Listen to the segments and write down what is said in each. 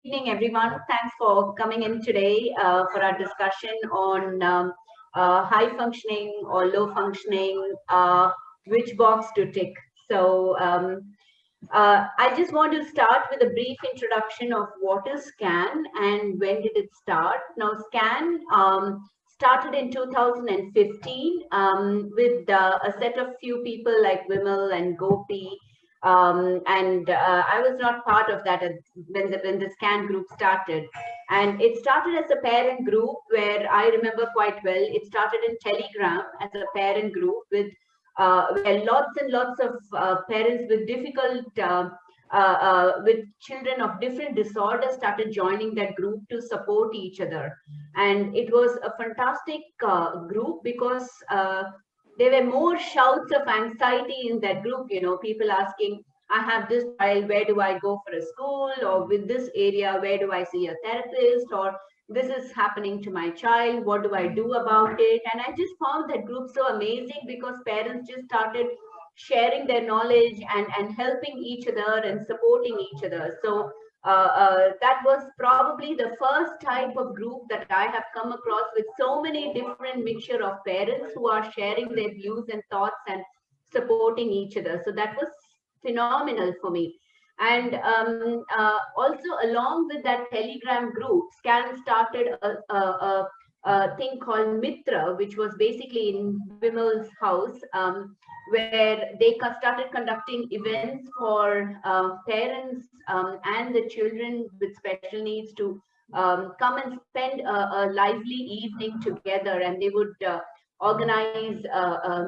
Evening, everyone. Thanks for coming in today for our discussion on high functioning or low functioning, which box to tick. I just want to start with a brief introduction of what is SCAN and when did it start. Now, SCAN started in 2015 with a set of few people like Vimal and Gopi. And I was not part of that when the SCAN group started. And it started as a parent group where I remember quite well. It started in Telegram as a parent group where lots and lots of parents with with children of different disorders started joining that group to support each other. And it was a fantastic group because there were more shouts of anxiety in that group, people asking, I have this child, where do I go for a school? Or with this area, where do I see a therapist? Or this is happening to my child, what do I do about it? And I just found that group so amazing because parents just started sharing their knowledge and helping each other and supporting each other. That was probably the first type of group that I have come across with so many different mixture of parents who are sharing their views and thoughts and supporting each other. So that was phenomenal for me. And also, along with that Telegram group, SCAN started a thing called Mitra, which was basically in Vimal's house, where they started conducting events for parents and the children with special needs to come and spend a lively evening together. And they would organize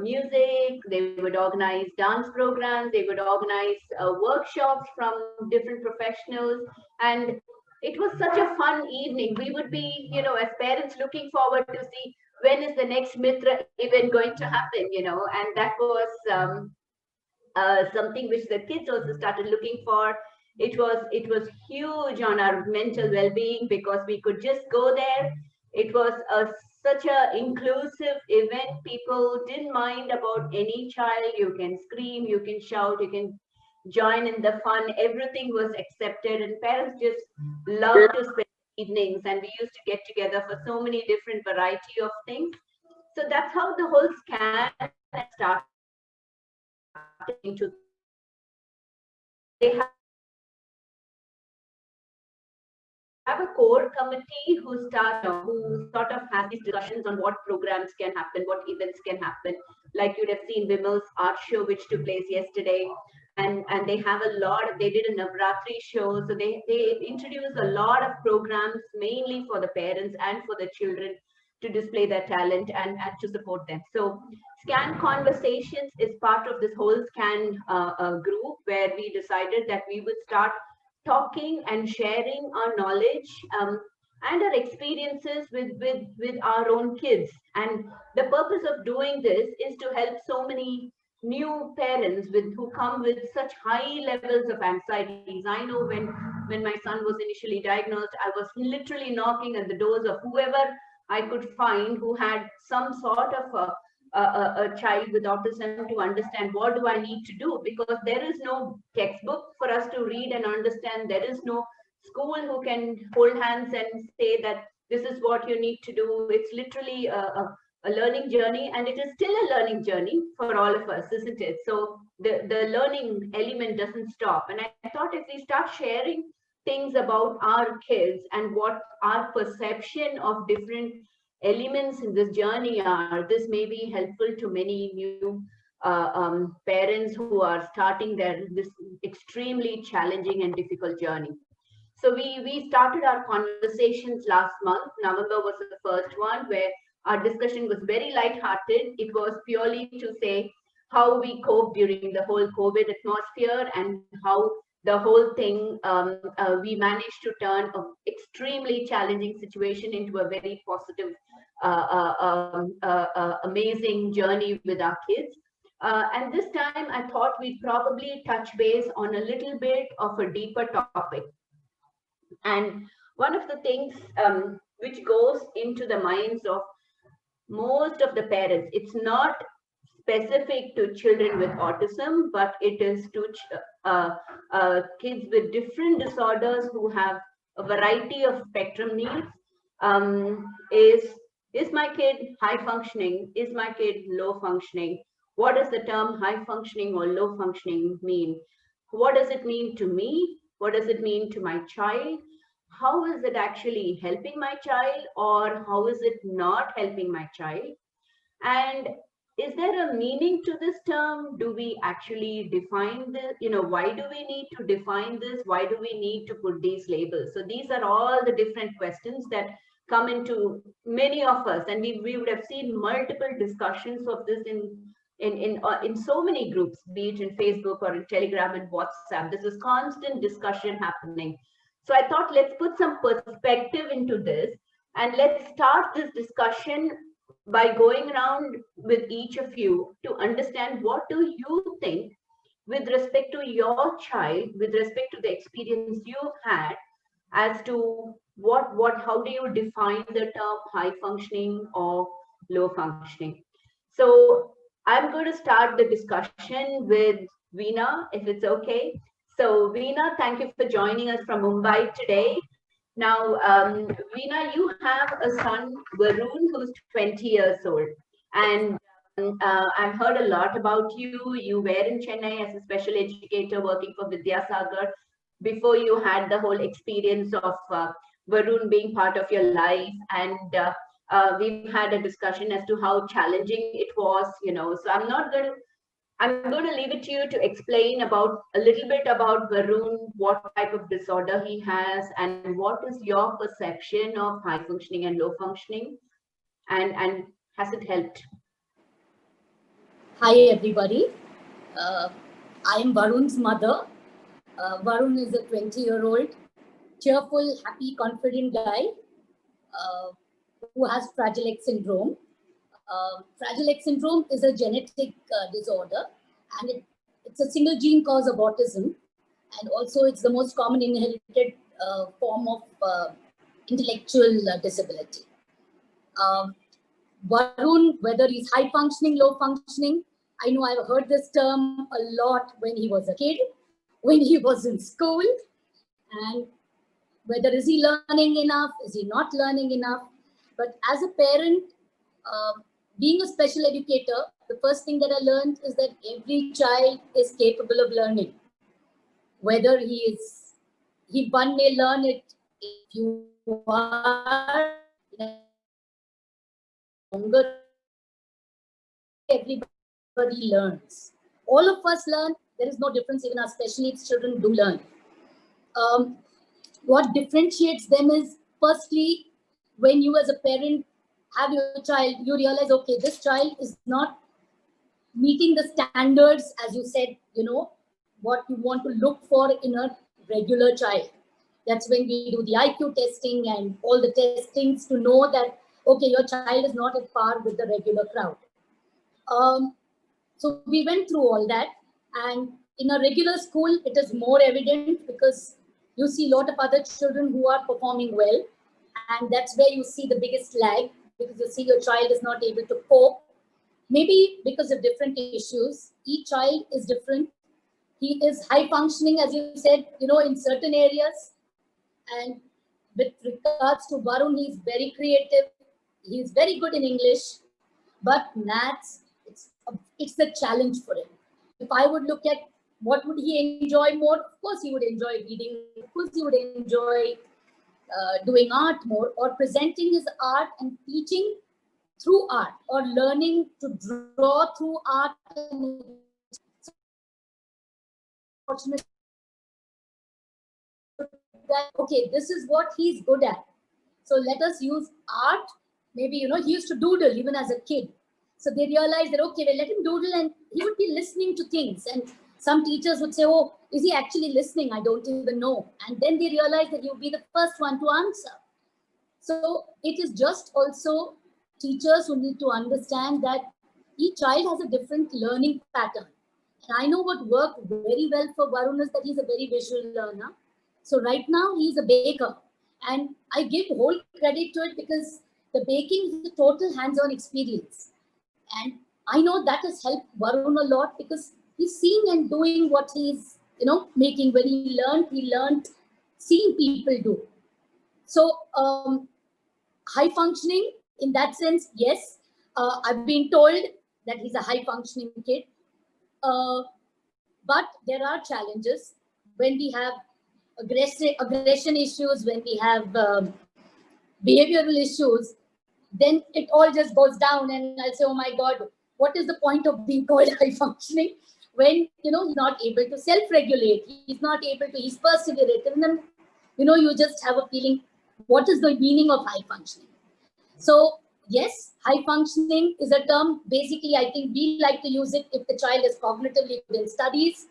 music, they would organize dance programs, they would organize workshops from different professionals. And it was such a fun evening. We would be, as parents looking forward to see when is the next Mitra event going to happen, and that was something which the kids also started looking for. It was huge on our mental well-being because we could just go there. It was such a inclusive event. People didn't mind about any child. You can scream, you can shout, you can join in the fun. Everything was accepted, and parents just loved to spend evenings. And we used to get together for so many different variety of things. So that's how the whole SCAN started in 2015. They have a core committee who sort of has these discussions on what programs can happen, what events can happen. Like you'd have seen Vimal's art show, which took place yesterday, and they have a lot. They did a Navratri show, so they introduced a lot of programs mainly for the parents and for the children to display their talent and to support them. So SCAN Conversations is part of this whole SCAN group where we decided that we would start talking and sharing our knowledge and our experiences with our own kids. And the purpose of doing this is to help so many new parents who come with such high levels of anxieties. I know when my son was initially diagnosed, I was literally knocking at the doors of whoever I could find who had some sort of a child with autism to understand what do I need to do, because there is no textbook for us to read and understand. There is no school who can hold hands and say that this is what you need to do. It's literally a learning journey, and it is still a learning journey for all of us, isn't it? So the learning element doesn't stop. And I thought if we start sharing things about our kids and what our perception of different elements in this journey are, this may be helpful to many new parents who are starting this extremely challenging and difficult journey. So we started our conversations last month. November was the first one where our discussion was very light-hearted. It was purely to say how we cope during the whole COVID atmosphere and how the whole thing, we managed to turn an extremely challenging situation into a very positive, amazing journey with our kids. And this time I thought we'd probably touch base on a little bit of a deeper topic. And one of the things which goes into the minds of most of the parents, it's not specific to children with autism, but it is to kids with different disorders who have a variety of spectrum needs. Is my kid high functioning? Is my kid low functioning? What does the term high functioning or low functioning mean? What does it mean to me? What does it mean to my child? How is it actually helping my child, or how is it not helping my child? And is there a meaning to this term? Do we actually define this? Why do we need to define this? Why do we need to put these labels? So these are all the different questions that come into many of us, and we would have seen multiple discussions of this in so many groups, be it in Facebook or in Telegram and WhatsApp. This is constant discussion happening. So I thought, let's put some perspective into this, and let's start this discussion by going around with each of you to understand, what do you think with respect to your child, with respect to the experience you've had, as to how do you define the term high functioning or low functioning. So I'm going to start the discussion with Veena, if it's okay. So Veena, thank you for joining us from Mumbai today. Now, Veena, you have a son, Varun, who's 20 years old. And I've heard a lot about you. You were in Chennai as a special educator working for Vidyasagar before you had the whole experience of Varun being part of your life. And we've had a discussion as to how challenging it was. So I'm going to leave it to you to explain about a little bit about Varun, what type of disorder he has, and what is your perception of high functioning and low functioning, and has it helped? Hi everybody. I am Varun's mother. Varun is a 20-year-old, cheerful, happy, confident guy who has Fragile X syndrome. Fragile X syndrome is a genetic disorder, and it's a single gene cause of autism, and also it's the most common inherited form of intellectual disability. Varun, whether he's high functioning, low functioning, I know I've heard this term a lot when he was a kid, when he was in school, and whether is he learning enough, is he not learning enough. But as a parent, being a special educator, the first thing that I learned is that every child is capable of learning. Whether one may learn it if you are longer, everybody learns. All of us learn. There is no difference. Even our special needs children do learn. What differentiates them is, firstly, when you as a parent have your child, you realize, okay, this child is not meeting the standards, as you said, what you want to look for in a regular child. That's when we do the IQ testing and all the testings to know that, okay, your child is not at par with the regular crowd. So we went through all that, and in a regular school, it is more evident because you see a lot of other children who are performing well, and that's where you see the biggest lag, because you see your child is not able to cope, maybe because of different issues. Each child is different. He is high functioning, as you said, in certain areas. And with regards to Varun, he's very creative. He's very good in English, but maths, it's a challenge for him. If I would look at what would he enjoy more, of course he would enjoy reading. Of course he would enjoy doing art more, or presenting his art and teaching through art, or learning to draw through art. Okay, this is what he's good at, so let us use art. Maybe he used to doodle even as a kid, so they realized that, okay, well, let him doodle, and he would be listening to things, and some teachers would say, oh, is he actually listening? I don't even know. And then they realized that you'll be the first one to answer. So it is just also teachers who need to understand that each child has a different learning pattern. And I know what worked very well for Varun is that he's a very visual learner. So right now he's a baker, and I give whole credit to it because the baking is a total hands-on experience. And I know that has helped Varun a lot because he's seeing and doing what he's, making. When he learned seeing people do. So high functioning in that sense, yes. I've been told that he's a high functioning kid. But there are challenges when we have aggression issues, when we have behavioral issues, then it all just goes down. And I'll say, oh my God, what is the point of being called high functioning when, he's not able to self-regulate, he's not able to, he's perseverative. And then, you just have a feeling, what is the meaning of high functioning? So yes, high functioning is a term. Basically, I think we like to use it if the child is cognitively good in studies.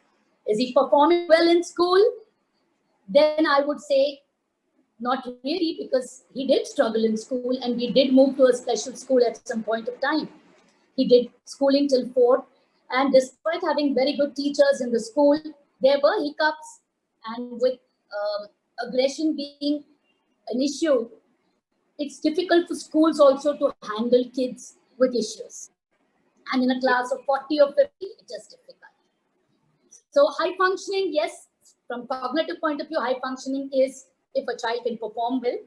Is he performing well in school? Then I would say not really, because he did struggle in school and we did move to a special school at some point of time. He did schooling till 4. And despite having very good teachers in the school, there were hiccups. And with aggression being an issue, it's difficult for schools also to handle kids with issues. And in a class of 40 or 50, it's just difficult. So high functioning, yes, from cognitive point of view, high functioning is if a child can perform well.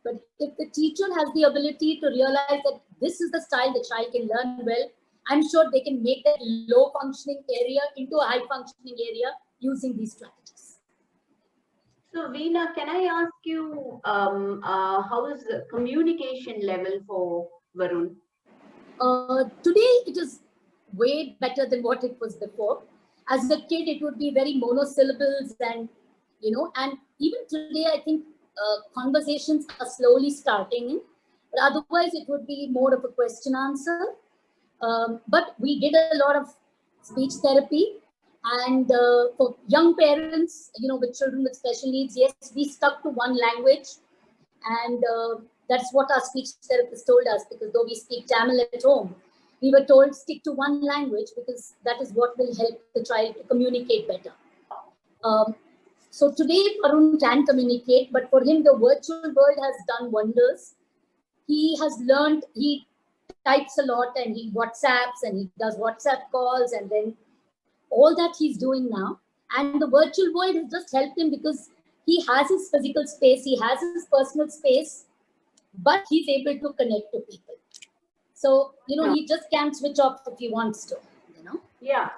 But if the teacher has the ability to realize that this is the style the child can learn well, I'm sure they can make that low functioning area into a high functioning area using these strategies. So Veena, can I ask you, how is the communication level for Varun? Today, it is way better than what it was before. As a kid, it would be very monosyllables and, and even today, I think conversations are slowly starting. But otherwise, it would be more of a question answer. But we did a lot of speech therapy. And for young parents, with children with special needs, yes, we stuck to one language. And that's what our speech therapist told us, because though we speak Tamil at home, we were told stick to one language because that is what will help the child to communicate better. So today, Varun can communicate, but for him, the virtual world has done wonders. He has learned, he types a lot and he WhatsApps and he does WhatsApp calls, and then all that he's doing now. And the virtual world has just helped him because he has his physical space, he has his personal space, but he's able to connect to people. So, he just can't switch off if he wants to, Yeah.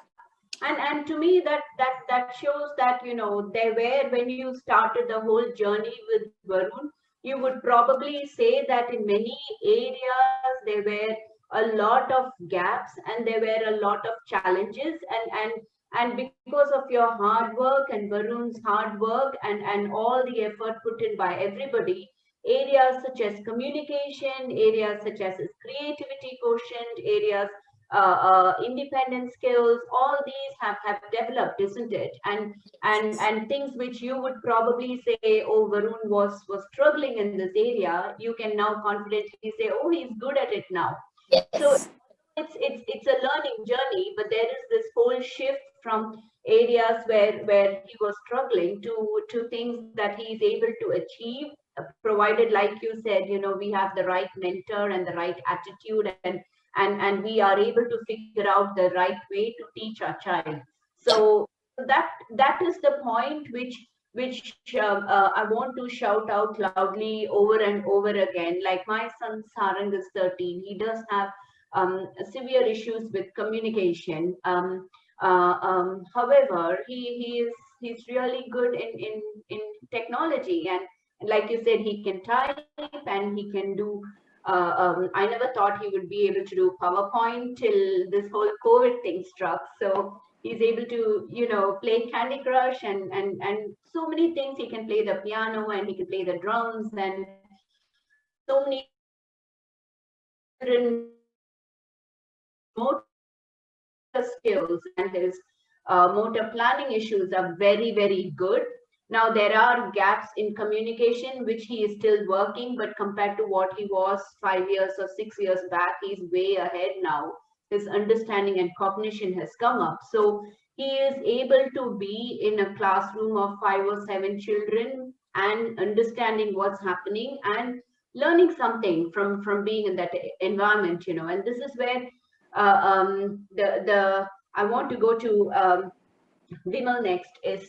And to me, that shows that, there were, when you started the whole journey with Varun, you would probably say that in many areas, there were a lot of gaps and there were a lot of challenges, and because of your hard work and Varun's hard work and all the effort put in by everybody, areas such as communication, areas such as his creativity quotient, areas independent skills, all these have developed, isn't it? And things which you would probably say, oh, Varun was struggling in this area, you can now confidently say, oh, he's good at it now. Yes. So it's a learning journey, but there is this whole shift from areas where he was struggling to things that he is able to achieve, provided, like you said, we have the right mentor and the right attitude, and we are able to figure out the right way to teach our child. So that is the point which I want to shout out loudly over and over again. Like my son Sarang is 13. He does have severe issues with communication. However, he's really good in technology, and like you said, he can type and he can do. I never thought he would be able to do PowerPoint till this whole COVID thing struck. So he's able to, play Candy Crush and so many things. He can play the piano and he can play the drums, and so many motor skills and his motor planning issues are very, very good. Now, there are gaps in communication, which he is still working, but compared to what he was 5 years or 6 years back, he's way ahead now. His understanding and cognition has come up. So he is able to be in a classroom of 5 or 7 children and understanding what's happening and learning something from being in that environment, and this is where I want to go to Vimal next is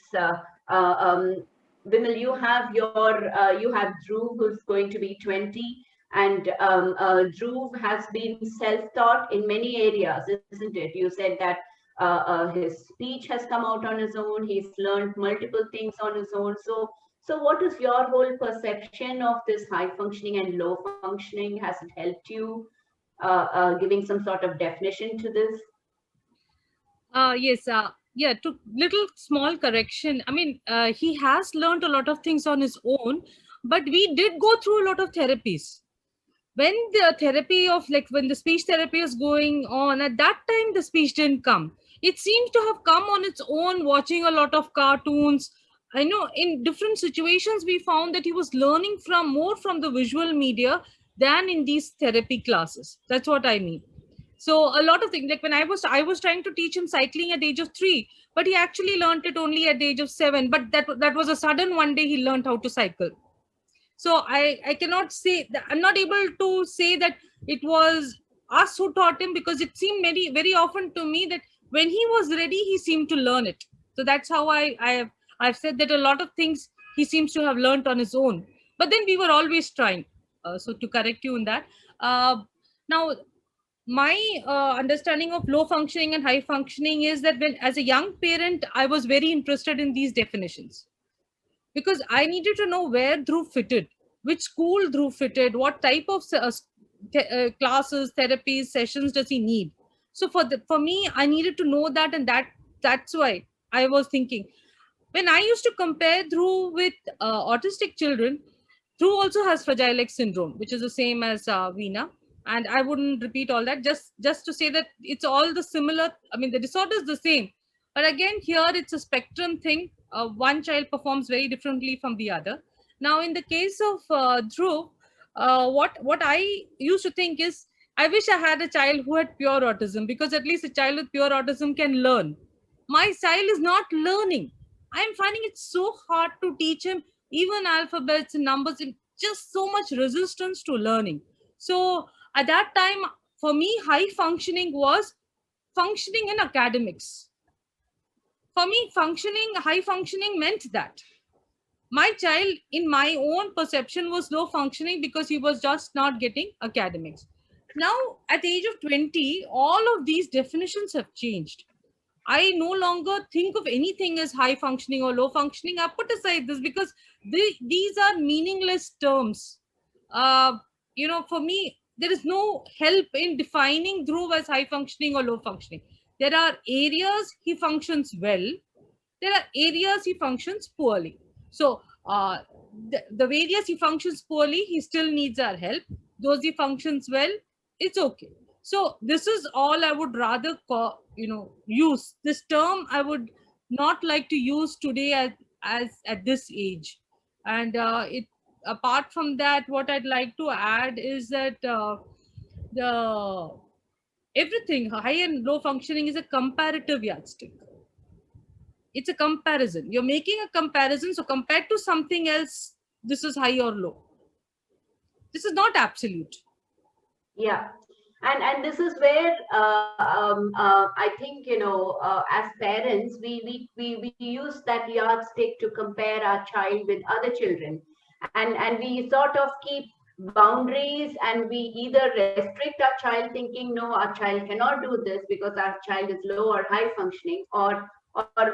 Vimal, you have Dhruv, who's going to be 20, and Dhruv has been self-taught in many areas, isn't it? You said that his speech has come out on his own. He's learned multiple things on his own. So what is your whole perception of this high functioning and low functioning? Has it helped you giving some sort of definition to this? Yes, yeah, to little small correction. I mean, he has learned a lot of things on his own, but we did go through a lot of therapies. When the therapy of, like, when the speech therapy is going on, at that time the speech didn't come. It seems to have come on its own, watching a lot of cartoons. I know in different situations we found that he was learning from more from the visual media than in these therapy classes. That's what I mean. So a lot of things, like when I was trying to teach him cycling at the age of 3, but he actually learned it only at the age of 7. But that was a sudden, one day he learned how to cycle. So I cannot say that, I'm not able to say that it was us who taught him, because it seemed very often to me that when he was ready, he seemed to learn it. So that's how I've said that a lot of things he seems to have learned on his own. But then we were always trying. So to correct you in that, now my understanding of low functioning and high functioning is that when, as a young parent, I was very interested in these definitions, because I needed to know where Dhruv fitted, which school Dhruv fitted, what type of classes, therapies, sessions does he need. So for me, I needed to know that, and that's why I was thinking. When I used to compare Dhruv with autistic children, Dhruv also has Fragile X syndrome, which is the same as Veena. And I wouldn't repeat all that. Just to say that it's all the similar. I mean, the disorder is the same, but again, here it's a spectrum thing. One child performs very differently from the other. Now, in the case of Dhruv, what I used to think is, I wish I had a child who had pure autism, because at least a child with pure autism can learn. My child is not learning. I'm finding it so hard to teach him even alphabets and numbers, and just so much resistance to learning. So at that time, for me, high functioning was functioning in academics. For me, high functioning meant that my child, in my own perception, was low functioning because he was just not getting academics. Now, at the age of 20, all of these definitions have changed. I no longer think of anything as high functioning or low functioning. I put aside this because these are meaningless terms. For me, there is no help in defining Dhruv as high functioning or low functioning. There are areas he functions well. There are areas he functions poorly. So the areas he functions poorly, he still needs our help. Those he functions well, it's okay. So this is all I would rather use. This term I would not like to use today as at this age. And apart from that, what I'd like to add is that the everything high and low functioning is a comparative yardstick. It's a comparison. You're making a comparison. So compared to something else, this is high or low. This is not absolute. Yeah. And this is where I think, as parents, we use that yardstick to compare our child with other children. And we sort of keep boundaries, and we either restrict our child thinking, no, our child cannot do this because our child is low or high functioning, or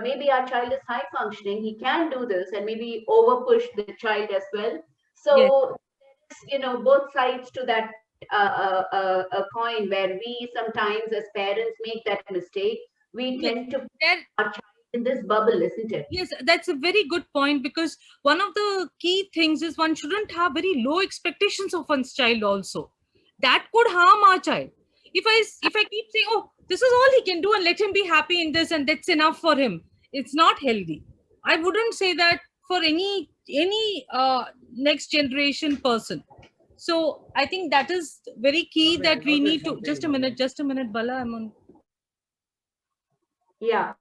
maybe our child is high functioning, he can do this, and maybe over push the child as well. So, yes, both sides to that a coin, where we sometimes as parents make that mistake. We tend to put our child in this bubble, isn't it? Yes, that's a very good point, because one of the key things is one shouldn't have very low expectations of one's child also. That could harm our child. If I keep saying, oh, this is all he can do and let him be happy in this and that's enough for him, it's not healthy. I wouldn't say that for any next generation person. So I think that is very key, that we need to, just a minute, Bala, I'm on. Yeah.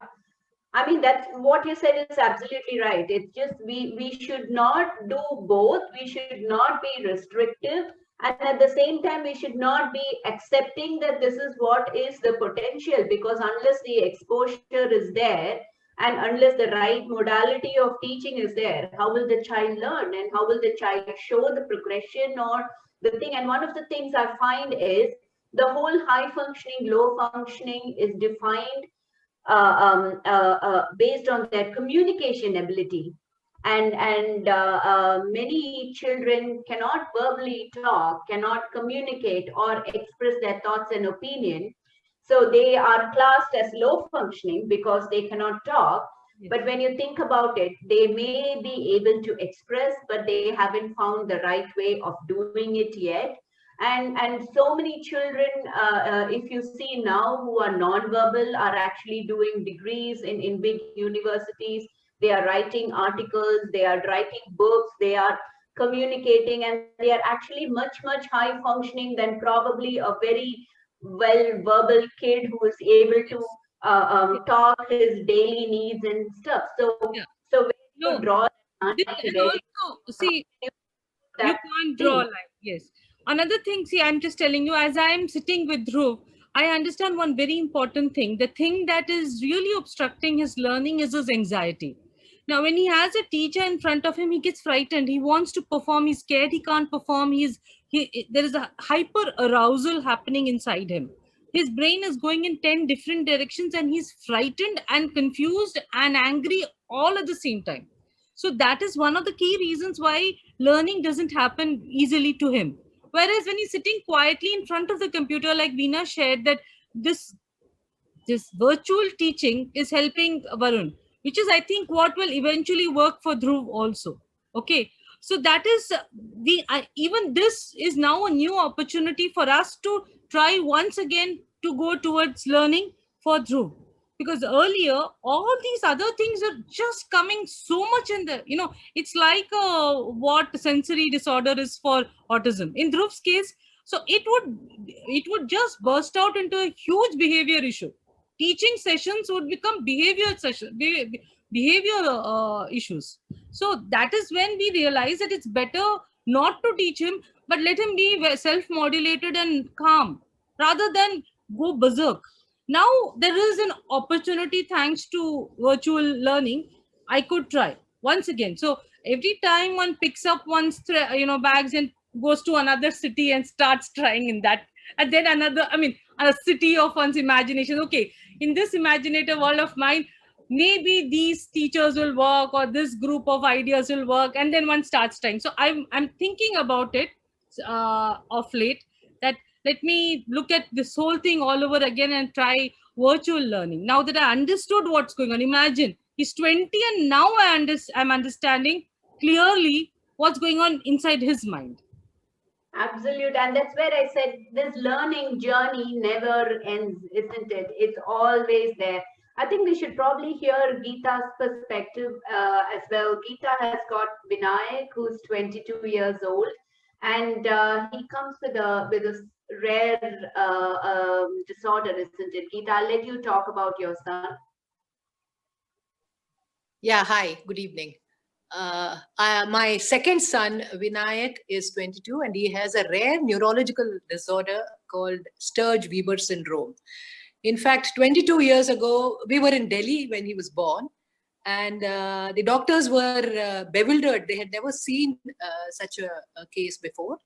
I mean, that's what you said is absolutely right. It's just we should not do both. We should not be restrictive. And at the same time, we should not be accepting that this is what is the potential, because unless the exposure is there, And unless the right modality of teaching is there, how will the child learn, and how will the child show the progression or the thing? And one of the things I find is the whole high functioning, low functioning is defined based on their communication ability. And many children cannot verbally talk, cannot communicate or express their thoughts and opinion. So they are classed as low functioning because they cannot talk. Yes. But when you think about it, they may be able to express, but they haven't found the right way of doing it yet. And so many children, if you see now, who are non-verbal are actually doing degrees in big universities. They are writing articles, they are writing books, they are communicating, and they are actually much high functioning than probably a very well verbal kid who is able to Yes. talk his daily needs and stuff. So Yeah. so when you No. draw that line, And where also, see, you that can't draw a thing. line. Yes. Another thing, see, I'm just telling you, as I am sitting with Dhruv, I understand one very important thing. The thing that is really obstructing his learning is his anxiety. Now, when he has a teacher in front of him, he gets frightened. He wants to perform. He's scared he can't perform. There is a hyper arousal happening inside him. His brain is going in 10 different directions, and he's frightened and confused and angry all at the same time. So that is one of the key reasons why learning doesn't happen easily to him. Whereas when he's sitting quietly in front of the computer, like Veena shared, that this this virtual teaching is helping Varun, which is, I think, what will eventually work for Dhruv also. Okay, so that is even this is now a new opportunity for us to try once again to go towards learning for Dhruv, because earlier all these other things are just coming so much in the, it's like what sensory disorder is for autism in Dhruv's case. So it would just burst out into a huge behavior issue. Teaching sessions would become behavior issues. So that is when we realize that it's better not to teach him, but let him be self-modulated and calm rather than go berserk. Now there is an opportunity, thanks to virtual learning. I could try once again. So every time one picks up one's bags and goes to another city and starts trying in that, and then another, a city of one's imagination. Okay, in this imaginative world of mine, maybe these teachers will work or this group of ideas will work, and then one starts trying. So I'm thinking about it of late, that let me look at this whole thing all over again and try virtual learning. Now that I understood what's going on, imagine he's 20 and now I'm understanding clearly what's going on inside his mind. Absolute. And that's where I said this learning journey never ends, isn't it? It's always there. I think we should probably hear Geeta's perspective as well. Geeta has got Vinayak, who's 22 years old, and he comes with a rare disorder, isn't it? Geeta, I'll let you talk about your son. Yeah, hi, good evening. My second son, Vinayak, is 22, and he has a rare neurological disorder called Sturge-Weber syndrome. In fact, 22 years ago, we were in Delhi when he was born, and the doctors were bewildered. They had never seen such a case before.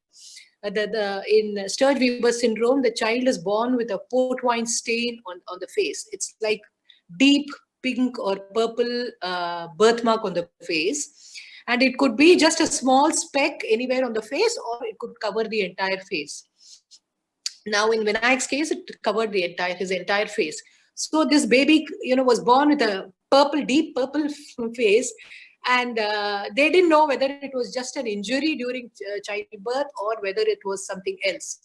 In Sturge-Weber syndrome, the child is born with a port wine stain on the face. It's like deep pink or purple birthmark on the face. And it could be just a small speck anywhere on the face, or it could cover the entire face. Now, in Vinayak's case, it covered his entire face. So this baby, was born with a deep purple face, and they didn't know whether it was just an injury during childbirth or whether it was something else.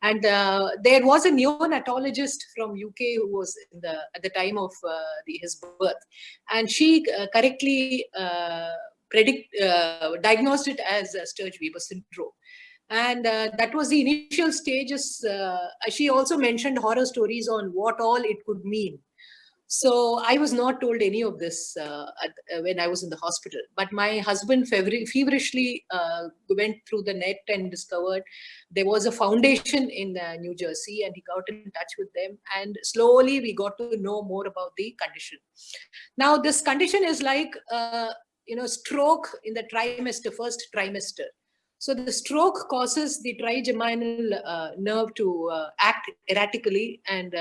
And there was a neonatologist from UK who was at the time of his birth, and she correctly diagnosed it as Sturge-Weber syndrome. And that was the initial stages. She also mentioned horror stories on what all it could mean. So I was not told any of this when I was in the hospital. But my husband feverishly went through the net and discovered there was a foundation in New Jersey, and he got in touch with them. And slowly we got to know more about the condition. Now, this condition is like, stroke in the first trimester. So the stroke causes the trigeminal nerve to act erratically, and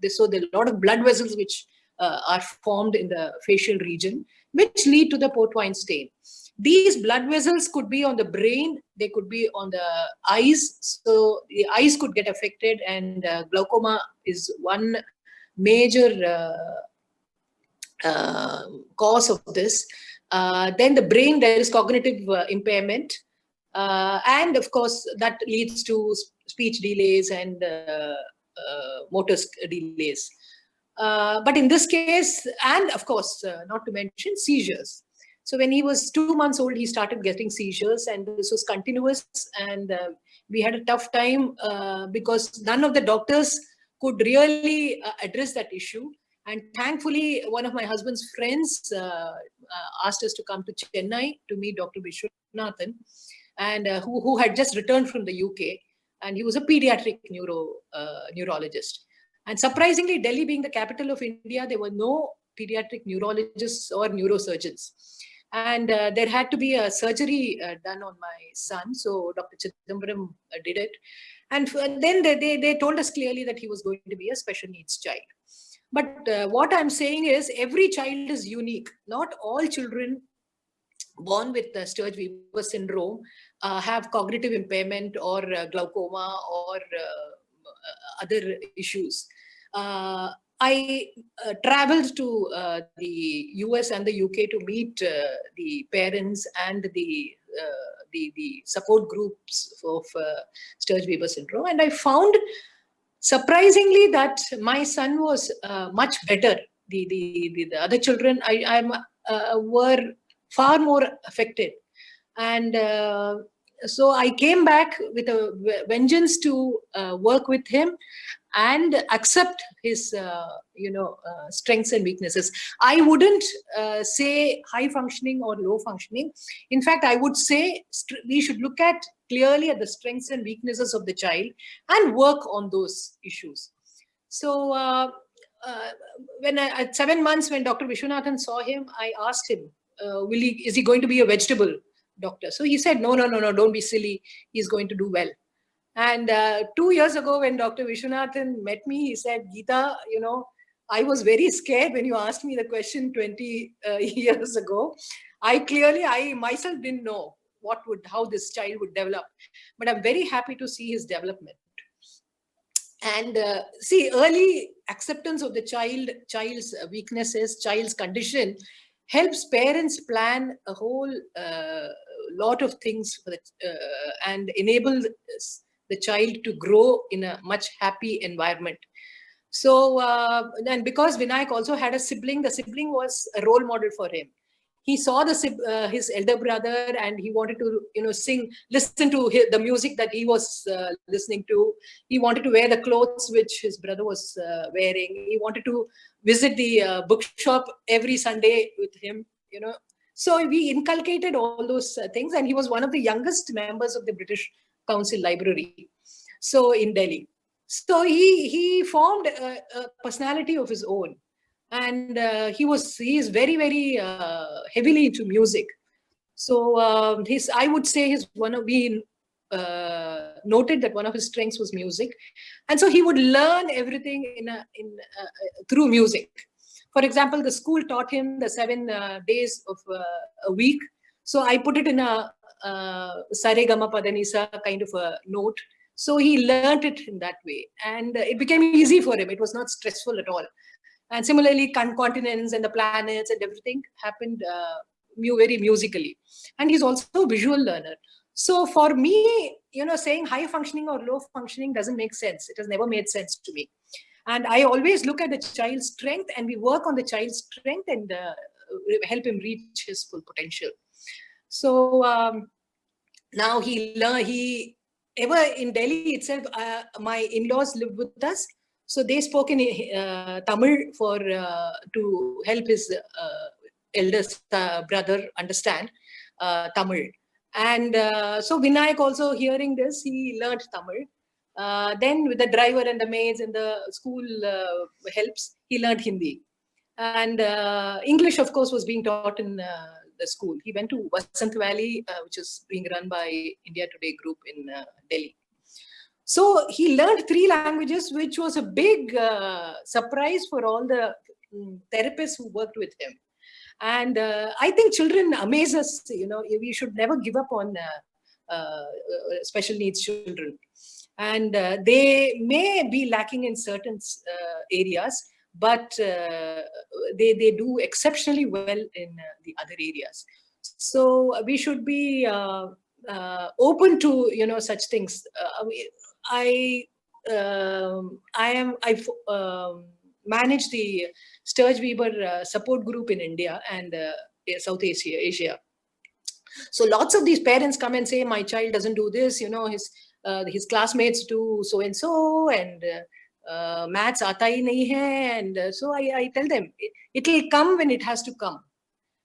so there are a lot of blood vessels which are formed in the facial region, which lead to the port wine stain. These blood vessels could be on the brain, they could be on the eyes, so the eyes could get affected, and glaucoma is one major cause of this. Then the brain, there is cognitive impairment, and of course that leads to speech delays and motor delays. But in this case, and of course, not to mention seizures. So when he was 2 months old, he started getting seizures, and this was continuous. And we had a tough time because none of the doctors could really address that issue. And thankfully, one of my husband's friends asked us to come to Chennai to meet Dr. Vishwanathan, and who had just returned from the UK, and he was a pediatric neurologist. And surprisingly, Delhi being the capital of India, there were no pediatric neurologists or neurosurgeons. And there had to be a surgery done on my son. So Dr. Chidambaram did it. And then they told us clearly that he was going to be a special needs child. But what I'm saying is every child is unique. Not all children born with Sturge-Weber syndrome have cognitive impairment or glaucoma or other issues. I traveled to the US and the UK to meet the parents and the support groups of Sturge-Weber syndrome, and I found surprisingly that my son was much better. The other children were far more affected, and so I came back with a vengeance to work with him and accept his strengths and weaknesses. I wouldn't say high functioning or low functioning. In fact, I would say we should look at clearly at the strengths and weaknesses of the child and work on those issues. So at 7 months, when Dr. Vishwanathan saw him, I asked him, is he going to be a vegetable doctor? So he said, no, don't be silly. He's going to do well. And 2 years ago, when Dr. Vishwanathan met me, he said, Geeta, I was very scared when you asked me the question 20 years ago. I myself didn't know how this child would develop, but I'm very happy to see his development. And see, early acceptance of the child's weaknesses, child's condition, helps parents plan a whole lot of things for and enable the child to grow in a much happy environment. So, and because Vinayak also had a sibling, the sibling was a role model for him. He saw his elder brother, and he wanted to, listen to the music that he was listening to. He wanted to wear the clothes which his brother was wearing. He wanted to visit the bookshop every Sunday with him, So we inculcated all those things, and he was one of the youngest members of the British Council Library, so in Delhi. So he formed a personality of his own, and he is very, very heavily into music. So I would say we noted that one of his strengths was music, and so he would learn everything through music. For example, the school taught him the 7 days of a week. So I put it in a Sare Gama Padanisa kind of a note. So he learned it in that way, and it became easy for him. It was not stressful at all. And similarly, continents and the planets and everything happened very musically. And he's also a visual learner. So for me, saying high functioning or low functioning doesn't make sense. It has never made sense to me. And I always look at the child's strength, and we work on the child's strength and help him reach his full potential. So now in Delhi itself, my in-laws lived with us So they spoke in Tamil for to help his eldest brother understand Tamil. And so Vinayak also hearing this, he learned Tamil. Then with the driver and the maids and the school helps, he learned Hindi. And English, of course, was being taught in the school. He went to Vasant Valley, which is being run by India Today Group in Delhi. So he learned 3 languages, which was a big surprise for all the therapists who worked with him. And I think children amaze us. You know, we should never give up on special needs children. And they may be lacking in certain areas, but they do exceptionally well in the other areas. So we should be open to, you know, such things. I manage the Sturge Weber support group in India and South Asia. So lots of these parents come and say, my child doesn't do this, you know, his classmates do so and so, and maths aata hi nahi hai. And so I tell them, it will come when it has to come.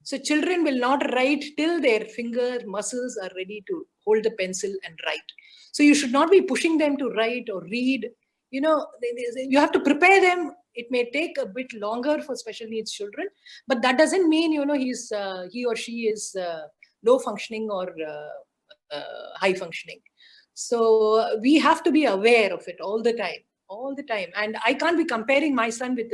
So children will not write till their finger muscles are ready to hold the pencil and write. So you should not be pushing them to write or read. You know, you have to prepare them. It may take a bit longer for special needs children, but that doesn't mean, you know, he or she is low functioning or high functioning. So we have to be aware of it all the time. And I can't be comparing my son with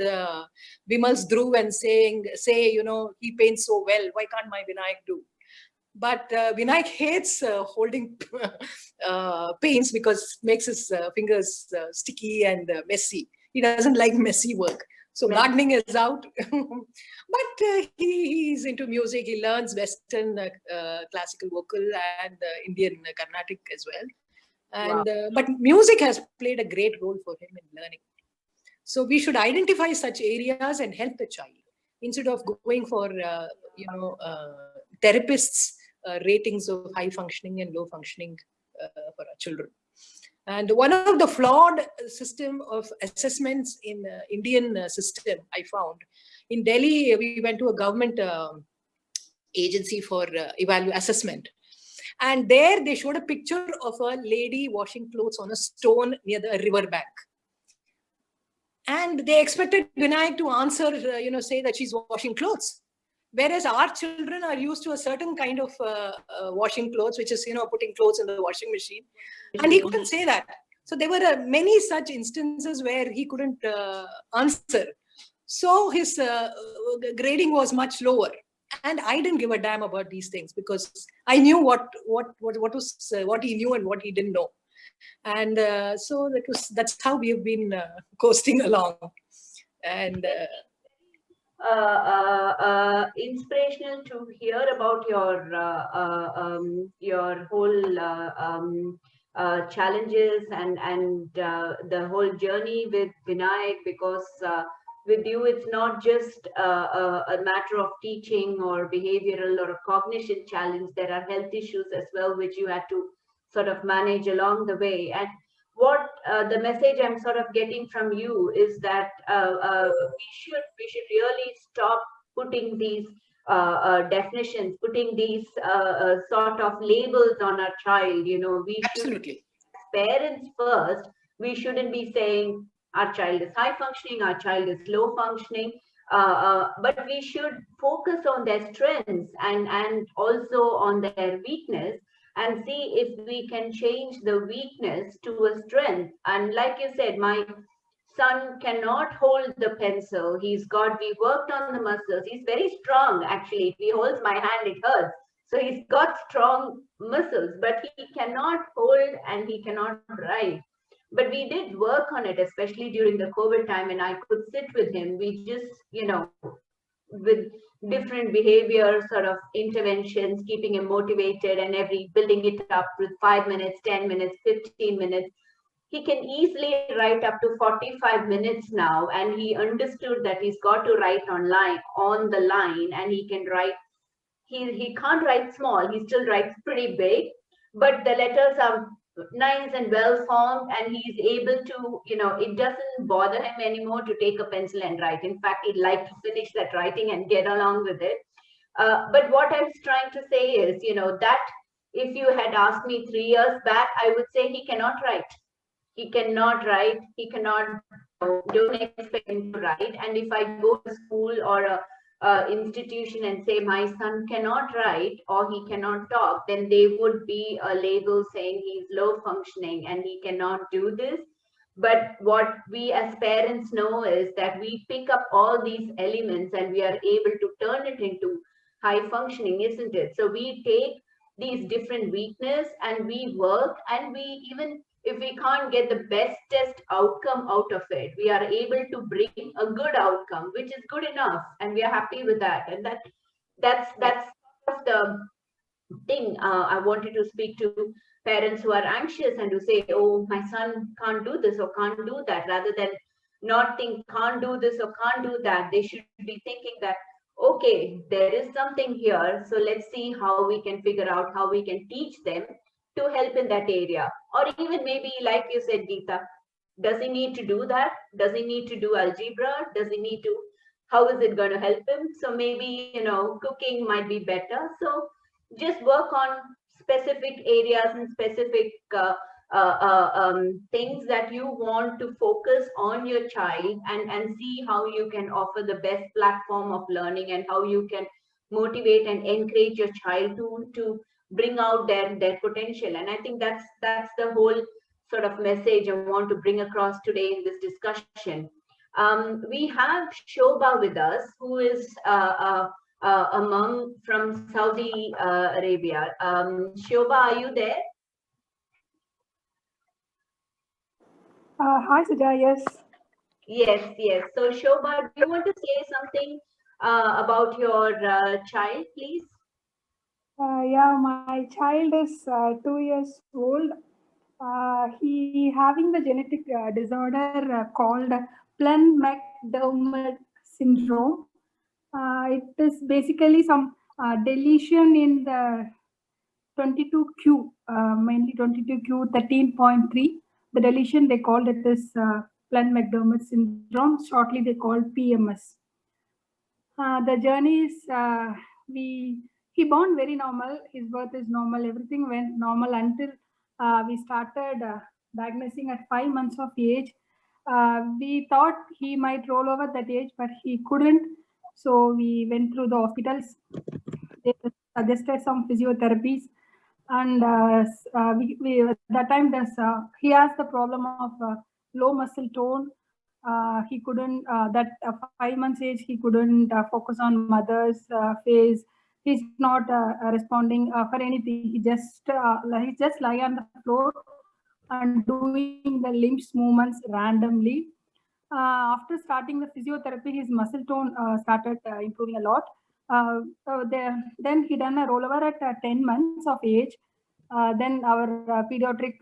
Vimal's Dhruv and say, you know, he paints so well. Why can't my Vinayak do? But Vinayak hates holding paints because it makes his fingers sticky and messy. He doesn't like messy work. So gardening is out. But he's into music. He learns Western classical vocal and Indian Carnatic as well. And but music has played a great role for him in learning. So we should identify such areas and help the child instead of going for therapists ratings of high functioning and low functioning for our children. And one of the flawed system of assessments in Indian system, I found in Delhi, we went to a government agency for assessment. And there they showed a picture of a lady washing clothes on a stone near the river bank. And they expected Vinayak to answer, say that she's washing clothes. Whereas our children are used to a certain kind of washing clothes, which is, putting clothes in the washing machine. And he couldn't say that. So there were many such instances where he couldn't answer. So his grading was much lower. And I didn't give a damn about these things because I knew what he knew and what he didn't know. And so that's how we have been coasting along. And inspirational to hear about your whole challenges and the whole journey with Vinayak, because with you it's not just a matter of teaching or behavioral or a cognition challenge. There are health issues as well which you had to sort of manage along the way. And what the message I'm sort of getting from you is that we should really stop putting these definitions, putting these sort of labels on our child. We absolutely should, parents first, we shouldn't be saying our child is high functioning, our child is low functioning, but we should focus on their strengths and also on their weakness, and see if we can change the weakness to a strength. And like you said, my son cannot hold the pencil. We worked on the muscles. He's very strong, actually. If he holds my hand, it hurts. So he's got strong muscles, but he cannot hold and he cannot write. But we did work on it, especially during the COVID time, and I could sit with him. We just, with different behavior sort of interventions, keeping him motivated and building it up with 5 minutes, 10 minutes, 15 minutes. He can easily write up to 45 minutes now, and he understood that he's got to write on the line, and he can write. He can't write small. He still writes pretty big, but the letters are nice and well formed, and he's able to, it doesn't bother him anymore to take a pencil and write. In fact, he'd like to finish that writing and get along with it. But what I was trying to say is, that if you had asked me 3 years back, I would say he cannot write. He cannot write. He cannot, don't expect him to write. And if I go to school or a institution and say my son cannot write or he cannot talk, then they would be a label saying he's low functioning and he cannot do this. But what we as parents know is that we pick up all these elements and we are able to turn it into high functioning, isn't it? So we take these different weaknesses and we work, and we, even if we can't get the bestest outcome out of it, we are able to bring a good outcome, which is good enough, and we are happy with that. And that's the thing. I wanted to speak to parents who are anxious and to say, oh, my son can't do this or can't do that, rather than not think can't do this or can't do that. They should be thinking that, okay, there is something here, so let's see how we can figure out how we can teach them to help in that area. Or even maybe, like you said, Geeta, does he need to do that? Does he need to do algebra? Does he need to, how is it going to help him? So maybe, cooking might be better. So just work on specific areas and specific things that you want to focus on your child, and see how you can offer the best platform of learning and how you can motivate and encourage your child to bring out their potential. And I think that's the whole sort of message I want to bring across today in this discussion. We have Shobha with us, who is a mom from Saudi Arabia. Shobha, are you there? Hi, Sujha. Yes. Yes. So Shobha, do you want to say something about your child, please? Yeah, my child is 2 years old. He having the genetic disorder called Plen-McDermott syndrome. It is basically some deletion in the 22q, mainly 22q 13.3. The deletion, they called it as Plen-McDermott syndrome. Shortly, they called PMS. The journey is, he born very normal. His birth is normal. Everything went normal until we started diagnosing at 5 months of age. We thought he might roll over that age, but he couldn't. So we went through the hospitals. They suggested some physiotherapies, and that time he has the problem of low muscle tone. He couldn't, that 5 months age, he couldn't focus on mother's face. He's not responding for anything. He just lie on the floor and doing the limbs movements randomly. After starting the physiotherapy, his muscle tone started improving a lot. Then he done a rollover at 10 months of age. Then our pediatric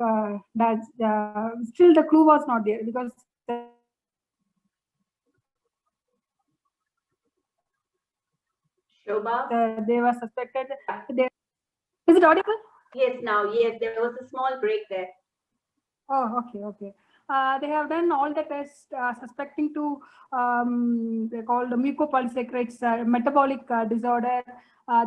still the clue was not there, because Shobha? they were suspected. Is it audible? Yes, there was a small break there. Oh, okay. They have done all the tests suspecting to, they called mucopolysaccharides, metabolic disorder,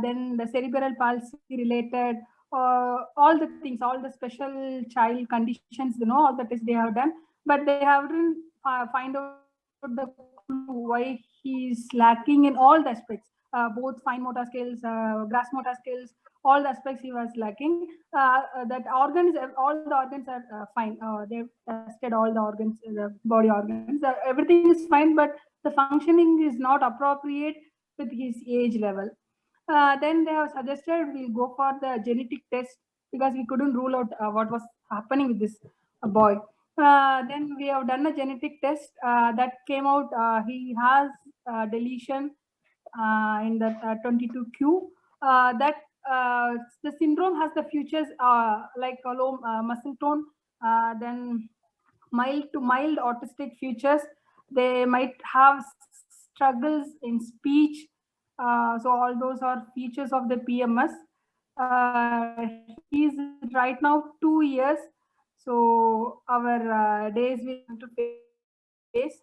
then the cerebral palsy related, all the things, all the special child conditions, all the tests they have done, but they haven't find out the clue why he's lacking in all the aspects, both fine motor skills, gross motor skills, all the aspects he was lacking. That organs, all the organs are fine. They've tested all the organs, the body organs. Everything is fine, but the functioning is not appropriate with his age level. Then they have suggested we'll go for the genetic test, because we couldn't rule out what was happening with this boy. Then we have done a genetic test that came out. He has deletion in the 22q. That the syndrome has the features like low muscle tone, then mild to mild autistic features. They might have struggles in speech. So all those are features of the PMS. He's right now 2 years. So our days we have to face.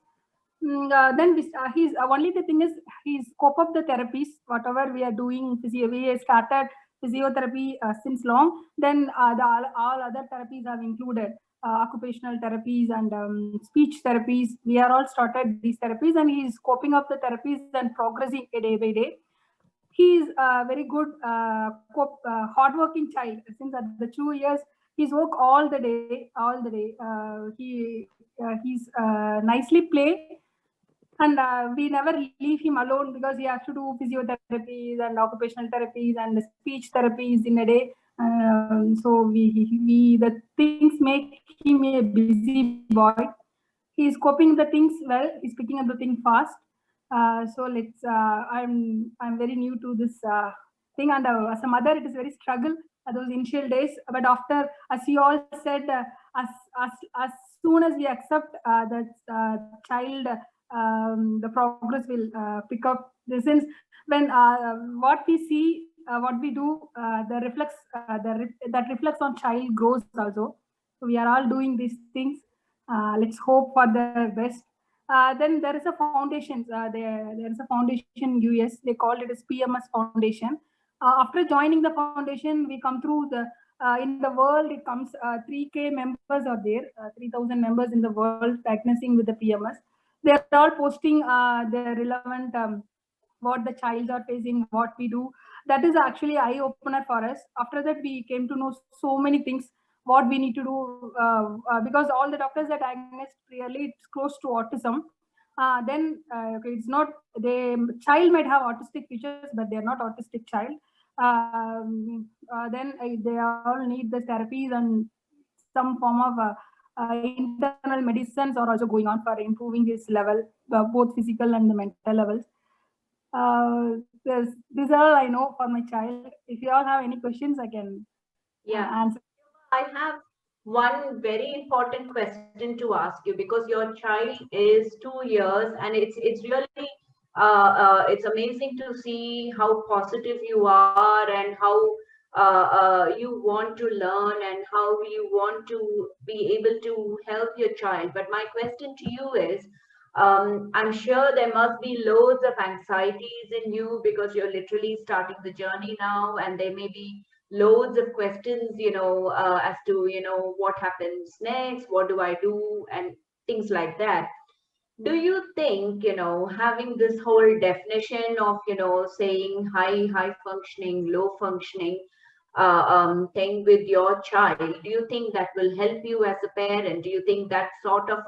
Then he's only the thing is he's cope up the therapies, whatever we are doing. We started physiotherapy since long. Then all other therapies have included occupational therapies and speech therapies. We are all started these therapies, and he's coping up the therapies and progressing day by day. He is a very good, hardworking child. Since at the 2 years, he's work all the day, all the day. He's nicely play, and we never leave him alone because he has to do physiotherapies and occupational therapies and speech therapies in a day. So the things make him a busy boy. He's coping the things well. He's picking up the thing fast. So let's. I'm very new to this thing, and as a mother, it is very struggle those initial days. But after, as you all said, as soon as we accept that child, the progress will pick up. Since when what we see, what we do, that reflects on child grows also. So we are all doing these things. Let's hope for the best. Then there is a foundation. There is a foundation in US. They call it as PMS Foundation. After joining the foundation, we come through the in the world. It comes 3K members are there, 3,000 members in the world diagnosing with the PMS. They are all posting the relevant what the child are facing, what we do. That is actually eye opener for us. After that, we came to know so many things what we need to do because all the doctors that diagnosed clearly it's close to autism. Then okay, it's not the child might have autistic features, but they are not autistic child. Then they all need the therapies and some form of internal medicines are also going on for improving his level, both physical and the mental levels. These are all I know for my child. If you all have any questions, I can answer. I have one very important question to ask you, because your child is 2 years, and it's really it's amazing to see how positive you are and how you want to learn and how you want to be able to help your child. But my question to you is, I'm sure there must be loads of anxieties in you because you're literally starting the journey now, and there may be loads of questions, as to, what happens next, what do I do, and things like that. Do you think, having this whole definition of, saying high functioning, low functioning thing with your child, do you think that will help you as a parent? Do you think that sort of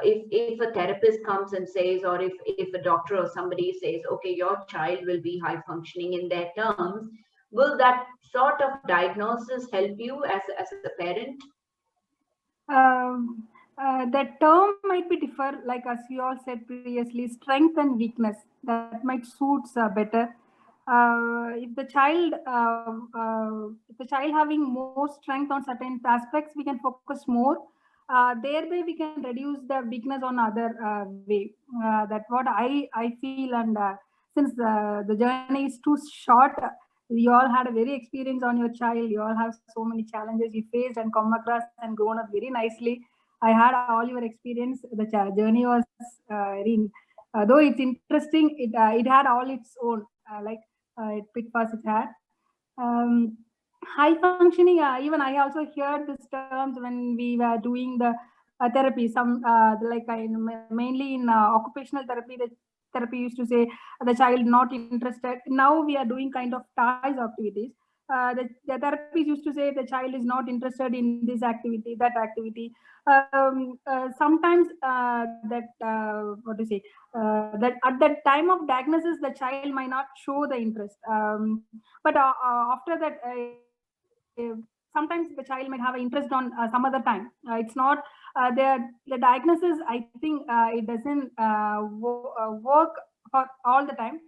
if a therapist comes and says, or if a doctor or somebody says, okay, your child will be high functioning in their terms, will that sort of diagnosis help you as a parent? The term might be differ, like as you all said previously, strength and weakness. That might suits better. If the child having more strength on certain aspects, we can focus more. Thereby, we can reduce the weakness on other way. That's what I feel. And since the journey is too short, you all had a very experience on your child. You all have so many challenges you faced and come across and grown up very nicely. I had all your experience. The journey was very, though it's interesting, it had all its own pitfalls it had. High functioning, even I also heard these terms when we were doing the therapy. Some mainly in occupational therapy, the therapy used to say the child not interested. Now we are doing kind of ties activities. The therapies used to say the child is not interested in this activity, that activity. Sometimes that at that time of diagnosis, the child might not show the interest. But after that, sometimes the child might have an interest on some other time. It's not the diagnosis. I think it doesn't work for all the time.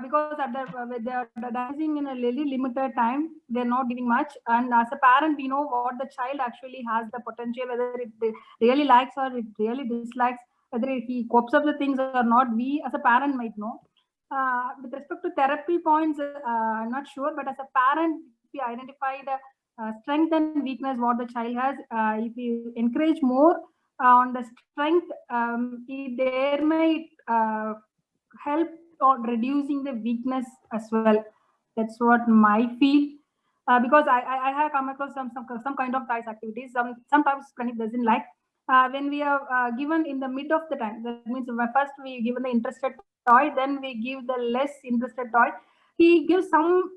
Because they're diagnosing in a really limited time, they're not giving much. And as a parent, we know what the child actually has the potential, whether it really likes or it really dislikes, whether he copes up the things or not. We as a parent might know. With respect to therapy points, I'm not sure, but as a parent, we identify strength and weakness what the child has. If you encourage more on the strength, there might help on reducing the weakness as well. That's what my feel. Because I have come across some kind of dice activities. Sometimes Pranit doesn't like when we are given in the mid of the time. That means first we given the interested toy, then we give the less interested toy. He gives some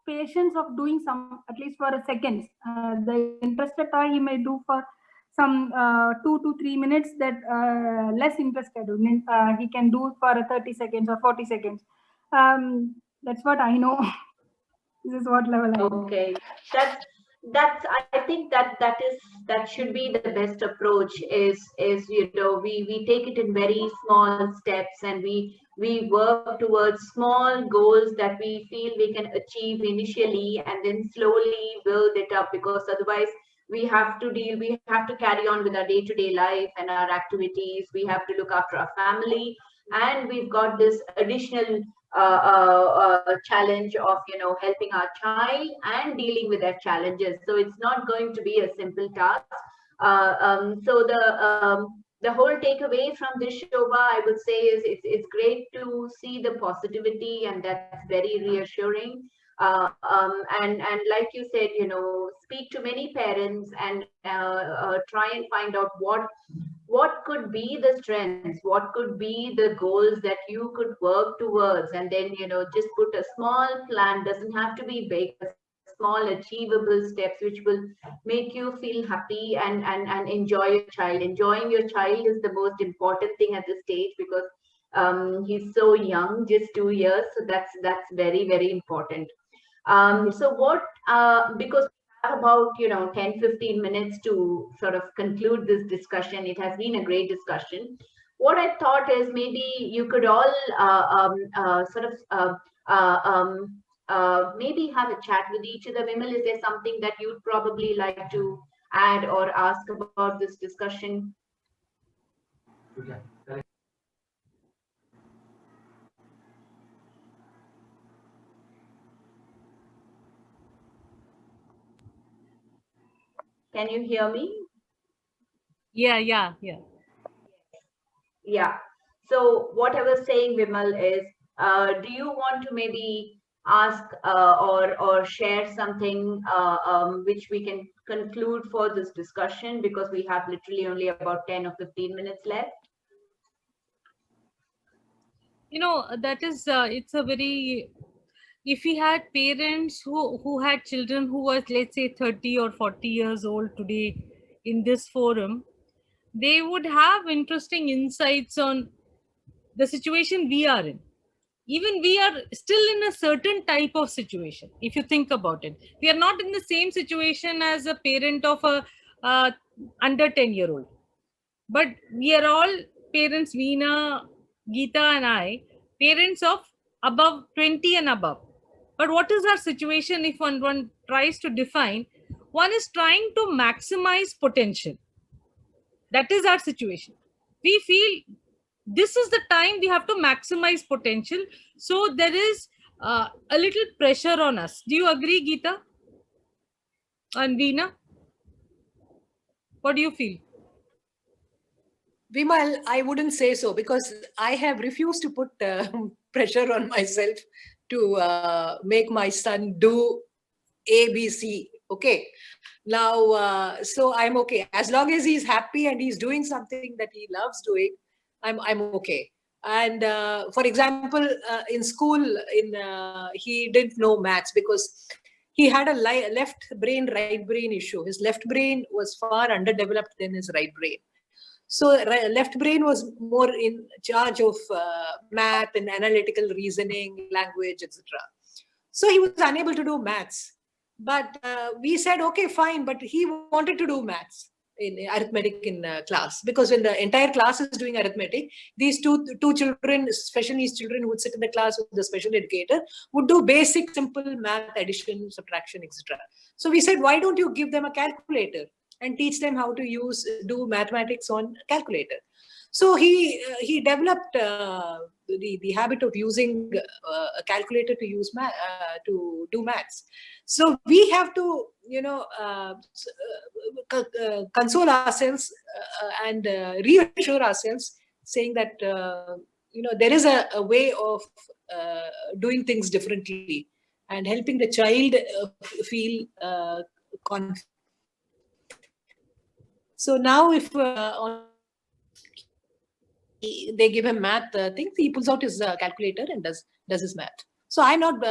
patience of doing some at least for a second. The interested toy he may do for some 2 to 3 minutes. That less interested he can do for 30 seconds or 40 seconds. That's what I know. This is what level I know. Okay, that's I think that should be the best approach. Is we take it in very small steps, and we work towards small goals that we feel we can achieve initially, and then slowly build it up, because otherwise we have to carry on with our day-to-day life and our activities. We have to look after our family, and we've got this additional challenge of helping our child and dealing with their challenges. So it's not going to be a simple task. So the whole takeaway from this, Shobha, I would say, is it's great to see the positivity, and that's very reassuring. And like you said, speak to many parents and try and find out what could be the strengths, what could be the goals that you could work towards, and then just put a small plan. Doesn't have to be big, small achievable steps which will make you feel happy and enjoy your child. Enjoying your child is the most important thing at this stage, because he's so young, just 2 years. So that's very, very important. So what because we have about 10-15 minutes to sort of conclude this discussion. It has been a great discussion. What I thought is maybe you could all maybe have a chat with each other. Vimal, is there something that you'd probably like to add or ask about this discussion? Can you hear me? Yeah. Yeah. So what I was saying, Vimal, is do you want to maybe ask or share something which we can conclude for this discussion, because we have literally only about 10 or 15 minutes left? That is it's a very, if we had parents who had children who was, let's say, 30 or 40 years old today in this forum, they would have interesting insights on the situation we are in. Even we are still in a certain type of situation. If you think about it, we are not in the same situation as a parent of a under 10-year-old, but we are all parents, Veena, Geeta and I, parents of above 20 and above. But what is our situation if one tries to define? One is trying to maximize potential. That is our situation. We feel this is the time we have to maximize potential. So there is a little pressure on us. Do you agree, Geeta and Veena? What do you feel? Vimal, I wouldn't say so, because I have refused to put pressure on myself to make my son do A, B, C. Okay. Now, so I'm okay. As long as he's happy and he's doing something that he loves doing, I'm okay. And for example, in school, he didn't know maths because he had a left brain, right brain issue. His left brain was far underdeveloped than his right brain. So left brain was more in charge of math and analytical reasoning, language, etc. So he was unable to do maths. But we said, okay, fine. But he wanted to do maths in arithmetic in class, because when the entire class is doing arithmetic, these two children, special needs children who would sit in the class with the special educator, would do basic simple math, addition, subtraction, etc. So we said, why don't you give them a calculator? and teach them how to do mathematics on calculator. So he developed the habit of using a calculator to to do maths. So we have to, console ourselves and reassure ourselves, saying that there is a way of doing things differently and helping the child feel confident. So now, if they give him math things, he pulls out his calculator and does his math. So I'm not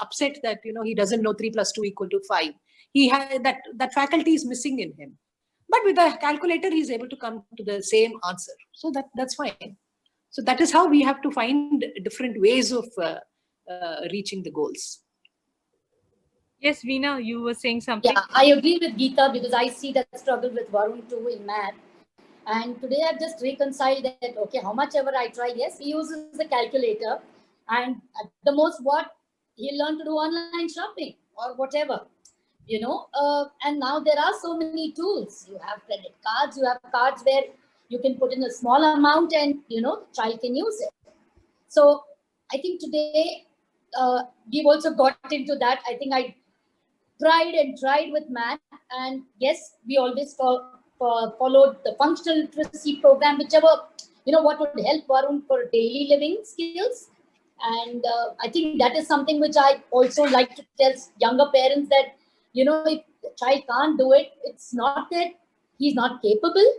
upset that he doesn't know 3 + 2 = 5. He had that faculty is missing in him, but with a calculator he's able to come to the same answer. So that's fine. So that is how we have to find different ways of reaching the goals. Yes, Veena, you were saying something. Yeah, I agree with Geeta, because I see that struggle with Varun too in math. And today I've just reconciled that, okay, how much ever I try, yes, he uses the calculator, and at the most what he'll learn to do online shopping or whatever, and now there are so many tools. You have credit cards, you have cards where you can put in a small amount and, child can use it. So I think today we've also got into that. I think I tried with math, and yes, we always followed the functional literacy program, whichever, what would help Varun for daily living skills. And I think that is something which I also like to tell younger parents, that, if the child can't do it, it's not that he's not capable,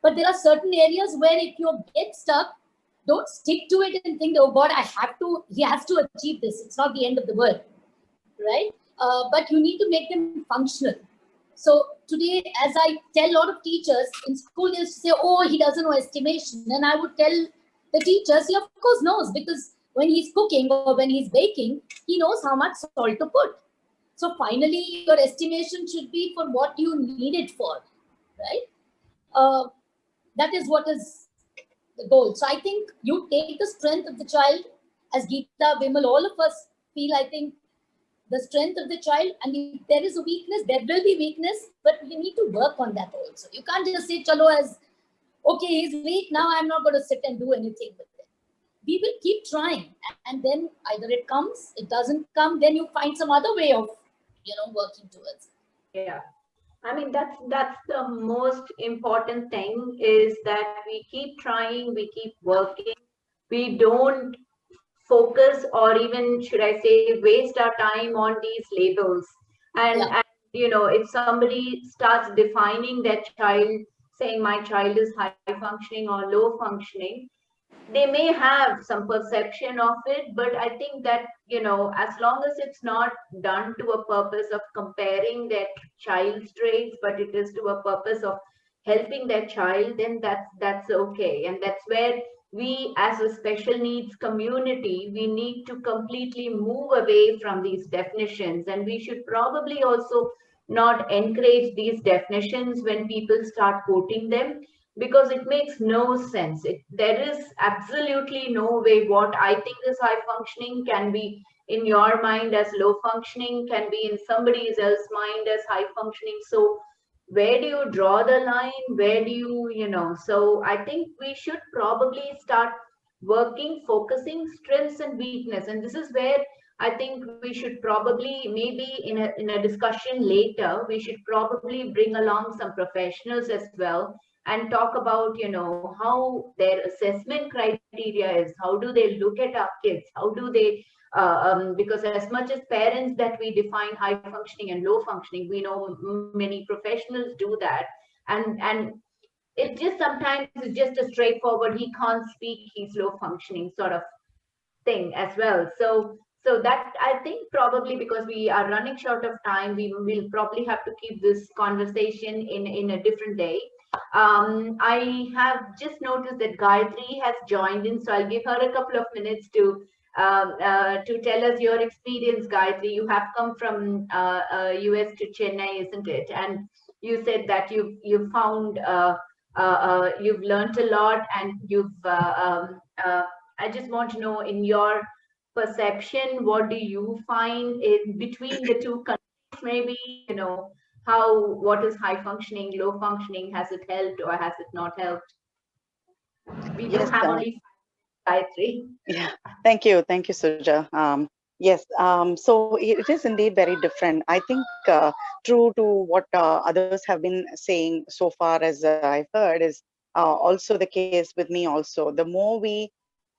but there are certain areas where if you get stuck, don't stick to it and think, oh God, he has to achieve this. It's not the end of the world, right? But you need to make them functional. So today, as I tell a lot of teachers in school, they say, oh, he doesn't know estimation. And I would tell the teachers, he of course knows, because when he's cooking or when he's baking, he knows how much salt to put. So finally, your estimation should be for what you need it for, right? That is what is the goal. So I think you take the strength of the child, as Geeta, Vimal, all of us feel, I think, the strength of the child, and if there is a weakness, there will be weakness, but we need to work on that also. You can't just say, chalo, as, okay, he's weak, now I'm not going to sit and do anything with it. We will keep trying, and then either it comes, it doesn't come, then you find some other way of, working towards it. Yeah. I mean, that's the most important thing, is that we keep trying, we keep working. We don't focus, or even, should I say, waste our time on these labels. And, Yeah. and if somebody starts defining their child, saying my child is high functioning or low functioning, they may have some perception of it, but I think that, as long as it's not done to a purpose of comparing their child's traits, but it is to a purpose of helping their child, then that's okay. And that's where we, as a special needs community, we need to completely move away from these definitions. And we should probably also not encourage these definitions when people start quoting them, because it makes no sense. There is absolutely no way what I think is high functioning can be in your mind as low functioning, can be in somebody else's mind as high functioning. So where do you draw the line? Where do you, so I think we should probably start working, focusing strengths and weakness. And this is where I think we should probably, maybe in a discussion later, we should probably bring along some professionals as well, and talk about, how their assessment criteria is. How do they look at our kids? How do they, because as much as parents that we define high functioning and low functioning, we know many professionals do that. And it just sometimes is just a straightforward, he can't speak, he's low functioning sort of thing as well. So that, I think, probably because we are running short of time, we will probably have to keep this conversation in a different day. I have just noticed that Gayatri has joined in, so I'll give her a couple of minutes to tell us your experience. Gayatri, you have come from US to Chennai, isn't it? And you said that you've found you've learned a lot, and I just want to know, in your perception, what do you find in between the two countries? Maybe, what is high functioning, low functioning? Has it helped or has it not helped? We do Yes, have only Gayatri. yeah, thank you, Suja. Yes, so it is indeed very different. I think true to what others have been saying so far, as I've heard, is also the case with me also. The more we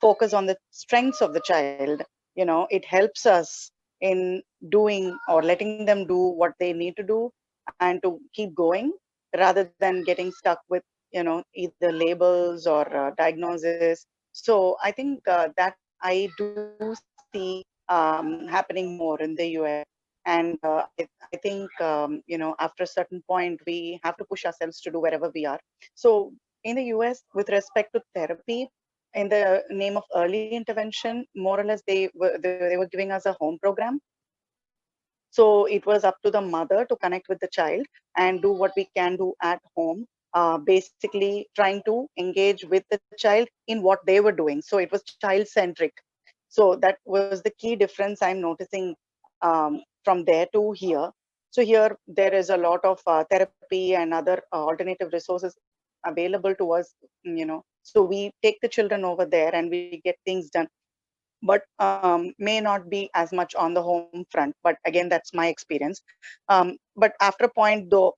focus on the strengths of the child, it helps us in doing or letting them do what they need to do and to keep going rather than getting stuck with, either labels or diagnosis. So I think that I do see happening more in the US. And I think, after a certain point, we have to push ourselves to do wherever we are. So in the US, with respect to therapy, in the name of early intervention, more or less they were giving us a home program. So it was up to the mother to connect with the child and do what we can do at home, basically trying to engage with the child in what they were doing. So it was child centric. So that was the key difference I'm noticing from there to here. So here there is a lot of therapy and other alternative resources available to us, So we take the children over there and we get things done, but may not be as much on the home front. But again, that's my experience. But after a point, though,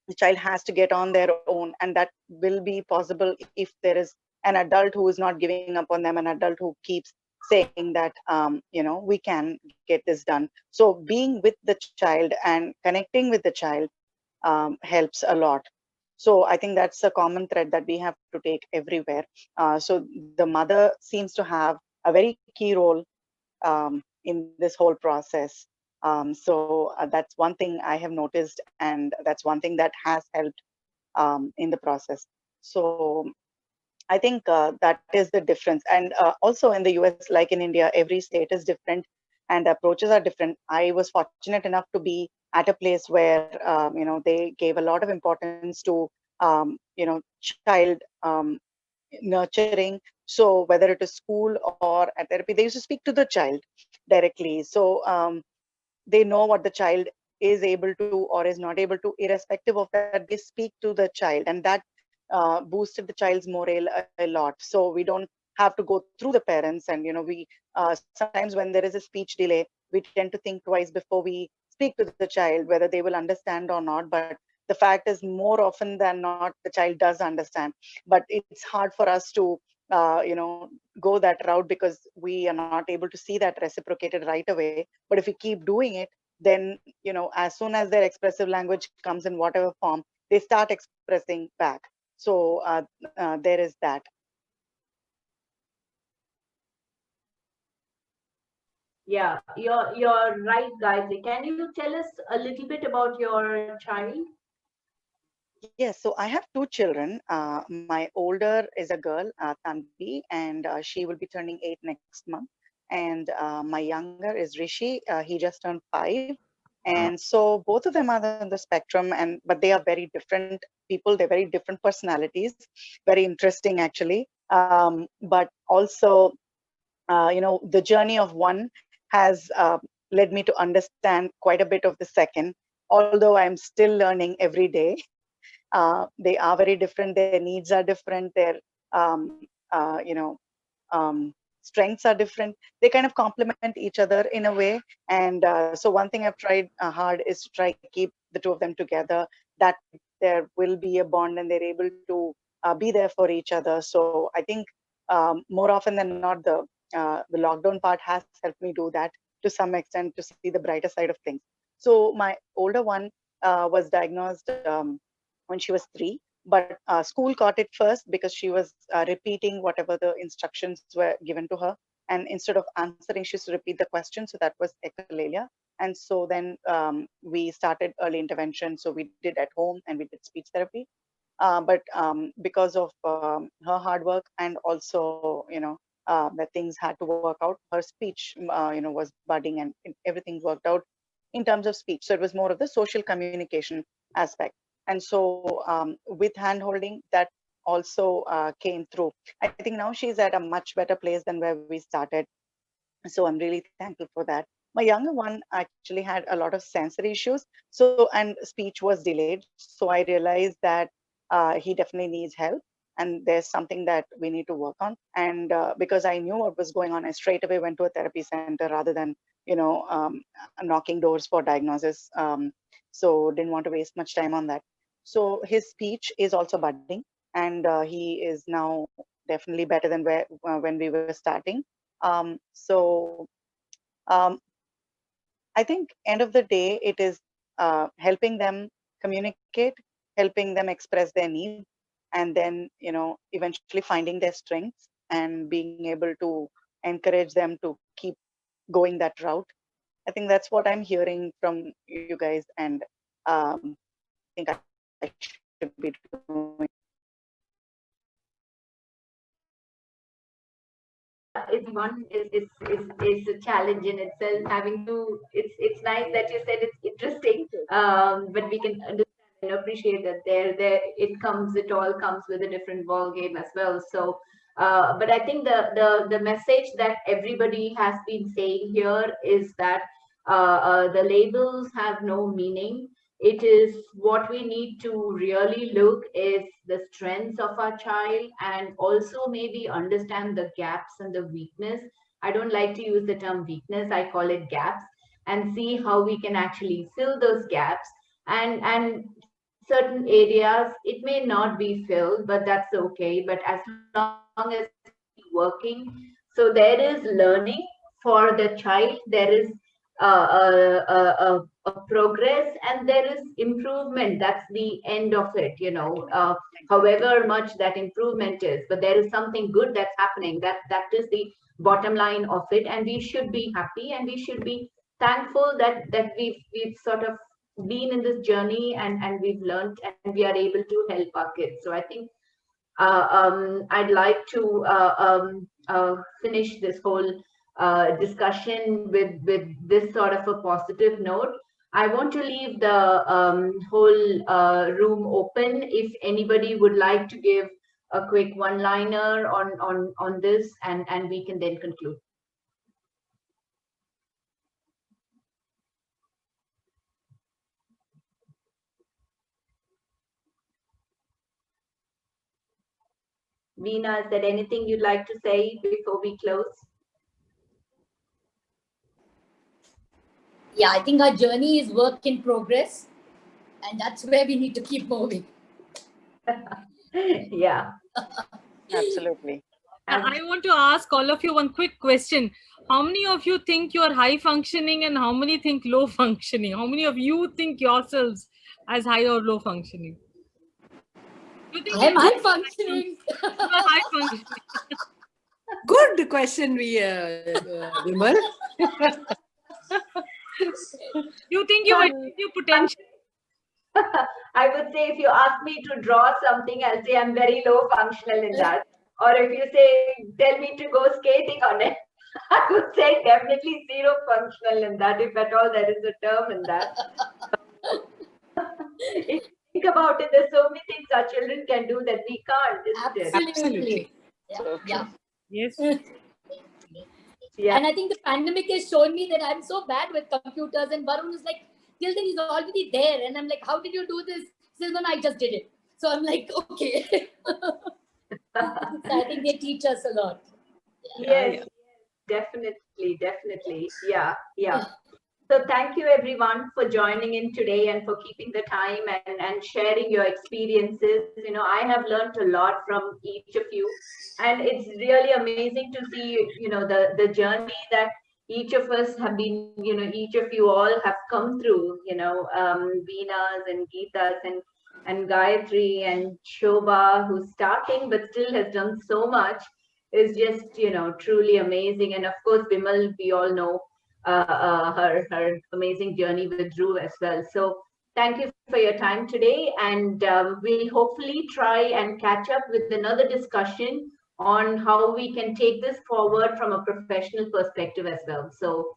the child has to get on their own, and that will be possible if there is an adult who is not giving up on them, an adult who keeps saying that, we can get this done. So being with the child and connecting with the child helps a lot. So I think that's a common thread that we have to take everywhere. So the mother seems to have a very key role in this whole process. So that's one thing I have noticed, and that's one thing that has helped in the process. So I think that is the difference. And also in the US, like in India, every state is different and approaches are different. I was fortunate enough to be at a place where, they gave a lot of importance to, child nurturing. So whether it is school or at therapy, they used to speak to the child directly. So they know what the child is able to or is not able to. Irrespective of that, they speak to the child, and that boosted the child's morale a lot. So we don't have to go through the parents, and we sometimes when there is a speech delay, we tend to think twice before we speak to the child whether they will understand or not. But the fact is, more often than not, the child does understand. But it's hard for us to go that route because we are not able to see that reciprocated right away. But if we keep doing it, then as soon as their expressive language comes in whatever form, they start expressing back. So there is that. Yeah, you're right, Gayatri. Can you tell us a little bit about your child? Yes, so I have two children. My older is a girl, Tanvi, and she will be turning 8 next month. And my younger is Rishi. He just turned 5. And so both of them are on the spectrum, but they are very different people. They're very different personalities. Very interesting, actually. But also, the journey of one has led me to understand quite a bit of the second, although I'm still learning every day. They are very different. Their needs are different. Their um, uh, you know um, strengths are different. They kind of complement each other in a way. And so one thing I've tried hard is to try to keep the two of them together. That there will be a bond, and they're able to be there for each other. So I think more often than not, the lockdown part has helped me do that to some extent, to see the brighter side of things. So my older one was diagnosed when she was 3, but school caught it first because she was repeating whatever the instructions were given to her. And instead of answering, she used to repeat the question. So that was echolalia. And so then we started early intervention. So we did at home and we did speech therapy. But because of her hard work, and also, that things had to work out, her speech, was budding, and everything worked out in terms of speech. So it was more of the social communication aspect. And so with hand holding, that also came through. I think now she's at a much better place than where we started. So I'm really thankful for that. My younger one actually had a lot of sensory issues. So, and speech was delayed. So I realized that he definitely needs help. And there's something that we need to work on. And because I knew what was going on, I straight away went to a therapy center rather than, knocking doors for diagnosis. So didn't want to waste much time on that. So his speech is also budding, and he is now definitely better than when we were starting. So I think end of the day, it is helping them communicate, helping them express their needs, and then eventually finding their strengths and being able to encourage them to keep going that route. I think that's what I'm hearing from you guys, and I think I should be doing. Is a challenge in itself. Having to, it's nice that you said it's interesting, but we can understand and appreciate that it all comes with a different ball game as well. So, but I think the message that everybody has been saying here is that the labels have no meaning. It is what we need to really look is the strengths of our child, and also maybe understand the gaps and the weakness. I don't like to use the term weakness, I call it gaps, and see how we can actually fill those gaps. And certain areas it may not be filled, but that's okay. But as long as it's working, so there is learning for the child, there is a progress, and there is improvement. That's the end of it, however much that improvement is, but there is something good that's happening. That is the bottom line of it, and we should be happy, and we should be thankful that we've sort of been in this journey, and we've learned, and we are able to help our kids. So I think I'd like to finish this whole discussion with this sort of a positive note. I want to leave the whole room open if anybody would like to give a quick one-liner on this, and we can then conclude. Veena, is there anything you'd like to say before we close? Yeah, I think our journey is work in progress, and that's where we need to keep moving. Yeah. Absolutely. I want to ask all of you one quick question. How many of you think you are high functioning, and how many think low functioning? How many of you think yourselves as high or low functioning? I am high functioning. You are high functioning. Good question, Vimal. You think you achieved your potential? I would say if you ask me to draw something, I'll say I'm very low functional in that. Or if you say, tell me to go skating on it, I would say definitely zero functional in that, if at all there is a term in that. If you think about it, there's so many things our children can do that we can't, isn't it? Absolutely. Yeah. Yes. Yeah. And I think the pandemic has shown me that I'm so bad with computers, and Varun is like, till then he's already there. And I'm like, how did you do this? He says, no, I just did it. So I'm like, okay. So I think they teach us a lot. Yes, definitely. Yeah. So thank you everyone for joining in today and for keeping the time and sharing your experiences. I have learned a lot from each of you, and it's really amazing to see, the journey that each of us have been, each of you all have come through, Veena's and Geeta's and Gayatri and Shobha, who's starting but still has done so much, is just, truly amazing. And of course, Vimal, we all know her amazing journey with Dhruv as well. So thank you for your time today, and we'll hopefully try and catch up with another discussion on how we can take this forward from a professional perspective as well. So